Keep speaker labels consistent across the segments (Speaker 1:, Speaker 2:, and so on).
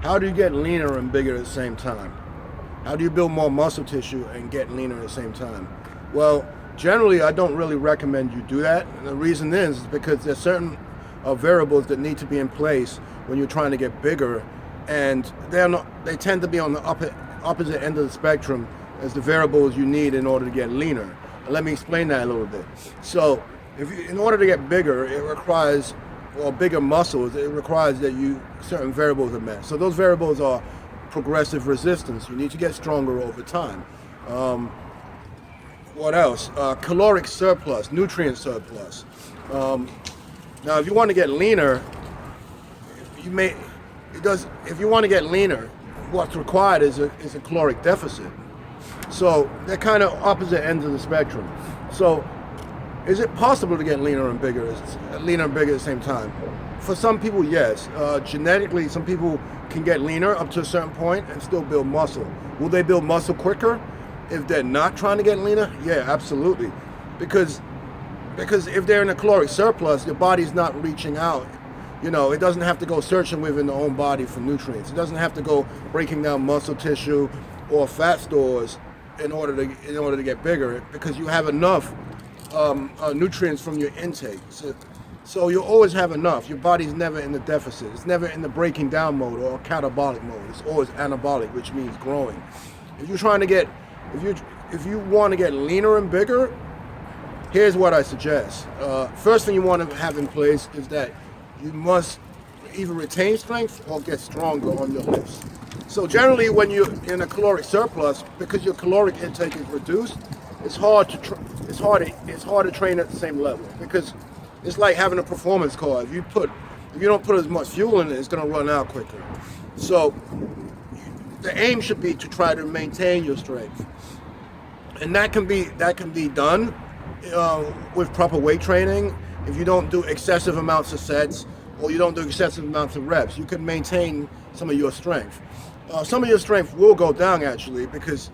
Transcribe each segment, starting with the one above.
Speaker 1: How do you get leaner and bigger at the same time? How do you build more muscle tissue and get leaner at the same time? Well, generally, I don't really recommend you do that. And the reason is because there's certain variables that need to be in place when you're trying to get bigger, and they tend to be on the opposite end of the spectrum as the variables you need in order to get leaner. And let me explain that a little bit. So, in order to get bigger, it requires, or bigger muscles, it requires that certain variables are met. So those variables are progressive resistance. You need to get stronger over time. What else? Caloric surplus, nutrient surplus. Now, if you want to get leaner, if you want to get leaner, what's required is a caloric deficit. So they're kind of opposite ends of the spectrum. So is it possible to get leaner and bigger at the same time? For some people, yes. Genetically, some people can get leaner up to a certain point and still build muscle. Will they build muscle quicker if they're not trying to get leaner? Yeah, absolutely. Because if they're in a caloric surplus, your body's not reaching out. You know, it doesn't have to go searching within the own body for nutrients. It doesn't have to go breaking down muscle tissue or fat stores in order to get bigger, because you have enough nutrients from your intake. So you always have enough. Your body's never in the deficit. It's never in the breaking down mode or catabolic mode. It's always anabolic, which means growing. If you want to get leaner and bigger, here's what I suggest. First thing you want to have in place is that you must either retain strength or get stronger on your lifts. So generally, when you're in a caloric surplus, because your caloric intake is reduced, it's hard to train at the same level, because it's like having a performance car. If you don't put as much fuel in it, it's going to run out quicker. So the aim should be to try to maintain your strength, and that can be done with proper weight training. If you don't do excessive amounts of sets, or you don't do excessive amounts of reps, you can maintain some of your strength. Some of your strength will go down, actually, because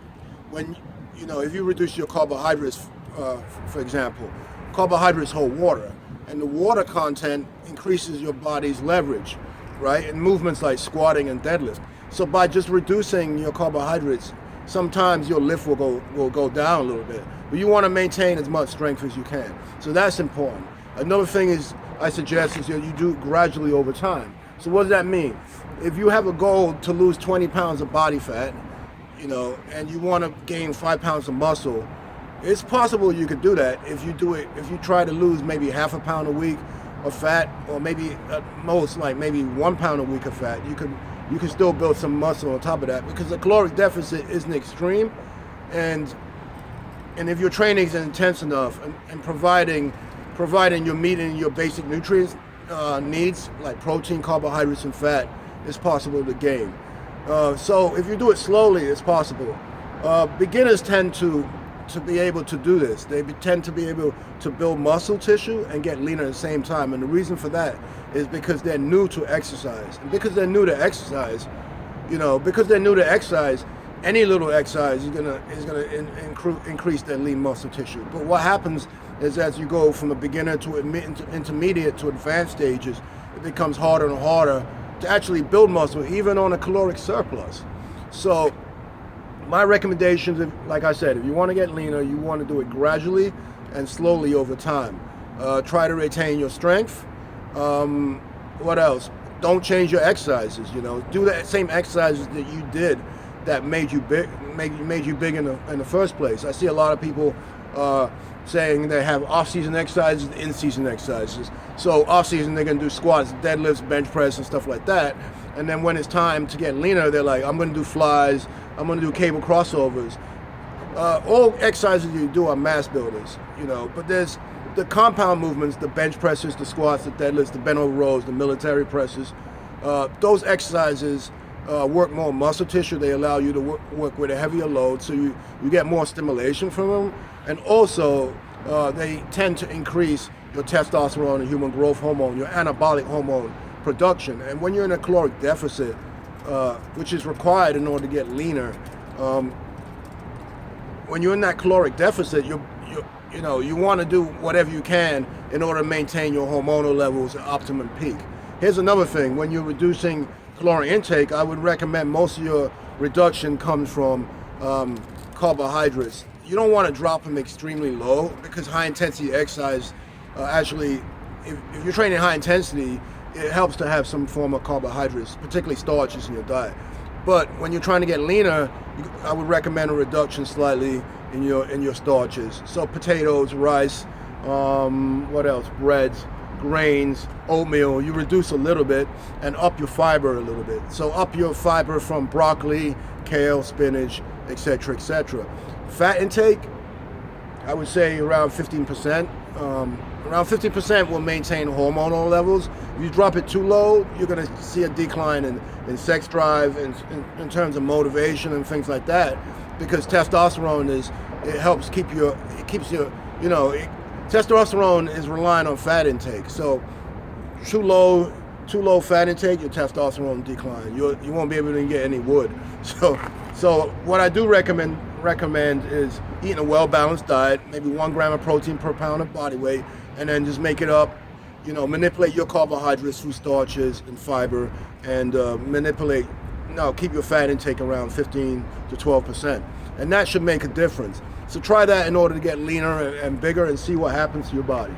Speaker 1: if you reduce your carbohydrates, for example, carbohydrates hold water, and the water content increases your body's leverage, right? In movements like squatting and deadlift. So by just reducing your carbohydrates, sometimes your lift will go down a little bit, but you want to maintain as much strength as you can. So that's important. Another thing I suggest is you do gradually over time. So what does that mean? If you have a goal to lose 20 pounds of body fat, and you want to gain 5 pounds of muscle, it's possible you could do that if you try to lose maybe half a pound a week of fat, or maybe at most like maybe 1 pound a week of fat. You can still build some muscle on top of that, because the caloric deficit isn't extreme, and if your training is intense enough and providing you're meeting your basic nutrients needs like protein, carbohydrates, and fat, it's possible to gain. So if you do it slowly, it's possible. Beginners tend to be able to do this. They tend to be able to build muscle tissue and get leaner at the same time. And the reason for that is because they're new to exercise. And because they're new to exercise, any little exercise is gonna increase their lean muscle tissue. But what happens is, as you go from a beginner to intermediate to advanced stages, it becomes harder and harder to actually build muscle, even on a caloric surplus. So my recommendations, like I said, if you want to get leaner, you want to do it gradually and slowly over time. Try to retain your strength. What else? Don't change your exercises. Do the same exercises that you did that made you big in the first place. I see a lot of people saying they have off-season exercises, in-season exercises. So off-season, they're going to do squats, deadlifts, bench press, and stuff like that. And then when it's time to get leaner, they're like, I'm going to do flies, I'm going to do cable crossovers. All exercises you do are mass builders, but there's the compound movements, the bench presses, the squats, the deadlifts, the bent over rows, the military presses. Those exercises work more muscle tissue. They allow you to work with a heavier load, so you get more stimulation from them. And also, they tend to increase your testosterone and human growth hormone, your anabolic hormone production. And when you're in a caloric deficit, which is required in order to get leaner, when you're in that caloric deficit, you want to do whatever you can in order to maintain your hormonal levels at optimum peak. Here's another thing: when you're reducing caloric intake, I would recommend most of your reduction comes from carbohydrates. You don't want to drop them extremely low because high intensity exercise actually, if you're training high intensity, it helps to have some form of carbohydrates, particularly starches in your diet. But when you're trying to get leaner, I would recommend a reduction slightly in your starches. So potatoes, rice, what else? Breads, grains, oatmeal. You reduce a little bit and up your fiber a little bit. So up your fiber from broccoli, kale, spinach, etc., etc. Fat intake, I would say around 15%. Around 50% will maintain hormonal levels. If you drop it too low, you're going to see a decline in sex drive, in terms of motivation and things like that, because testosterone testosterone is relying on fat intake. So too low fat intake, your testosterone decline. You won't be able to get any wood. So what I do recommend is eating a well-balanced diet, maybe 1 gram of protein per pound of body weight, and then just make it up. Manipulate your carbohydrates through starches and fiber, and keep your fat intake around 15 to 12%. And that should make a difference. So try that in order to get leaner and bigger and see what happens to your body.